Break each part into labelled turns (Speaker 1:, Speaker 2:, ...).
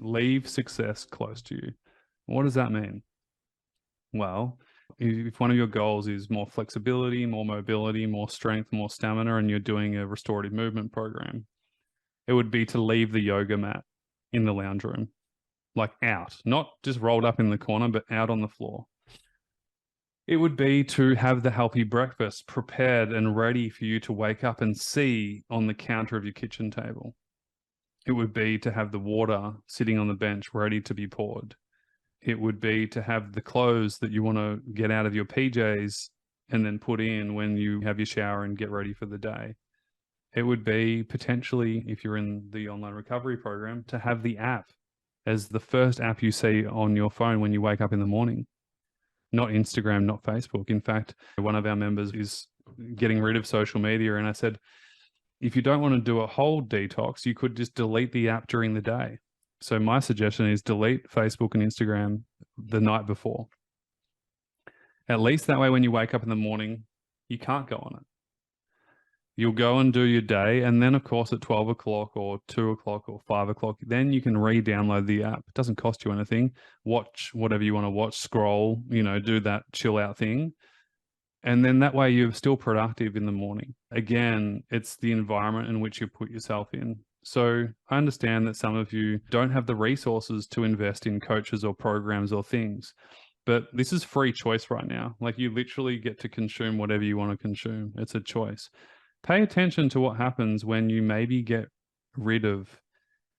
Speaker 1: Leave success close to you. What does that mean? Well, if one of your goals is more flexibility, more mobility, more strength, more stamina, and you're doing a restorative movement program, it would be to leave the yoga mat in the lounge room, like out, not just rolled up in the corner, but out on the floor. It would be to have the healthy breakfast prepared and ready for you to wake up and see on the counter of your kitchen table. It would be to have the water sitting on the bench ready to be poured. It would be to have the clothes that you want to get out of your PJs and then put in when you have your shower and get ready for the day. It would be potentially, if you're in the online recovery program, to have the app as the first app you see on your phone when you wake up in the morning. Not Instagram, not Facebook. In fact, one of our members is getting rid of social media. And I said, if you don't want to do a whole detox, you could just delete the app during the day. So my suggestion is delete Facebook and Instagram the night before. At least that way, when you wake up in the morning, you can't go on it. You'll go and do your day. And then, of course, at 12 o'clock or 2 o'clock or 5 o'clock, then you can re-download the app. It doesn't cost you anything. Watch whatever you want to watch, scroll, do that chill out thing. And then that way you're still productive in the morning. Again, it's the environment in which you put yourself in. So I understand that some of you don't have the resources to invest in coaches or programs or things, but this is free choice right now. Like, you literally get to consume whatever you want to consume. It's a choice. Pay attention to what happens when you maybe get rid of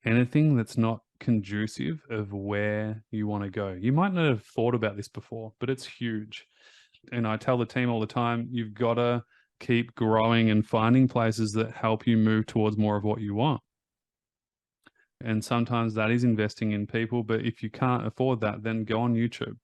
Speaker 1: anything that's not conducive of where you want to go. You might not have thought about this before, but it's huge. And I tell the team all the time, you've got to keep growing and finding places that help you move towards more of what you want. And sometimes that is investing in people, but if you can't afford that, then go on YouTube.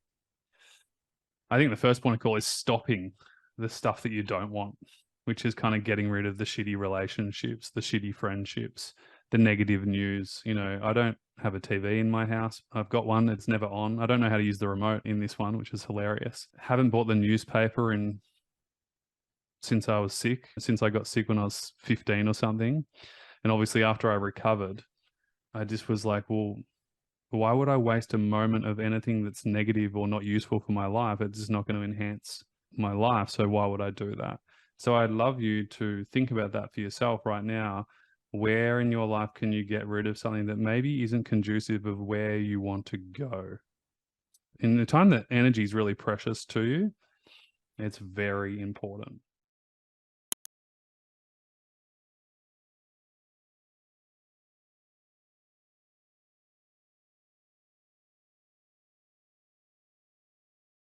Speaker 1: I think the first point of call is stopping the stuff that you don't want, which is kind of getting rid of the shitty relationships, the shitty friendships, the negative news. I don't have a TV in my house. I've got one. It's never on. I don't know how to use the remote in this one, which is hilarious. Haven't bought the newspaper since I was sick, since I got sick when I was 15 or something. And obviously after I recovered, I just was like, well, why would I waste a moment of anything that's negative or not useful for my life? It's just not going to enhance my life. So why would I do that? So I'd love you to think about that for yourself right now. Where in your life can you get rid of something that maybe isn't conducive of where you want to go? In the time that energy is really precious to you, it's very important.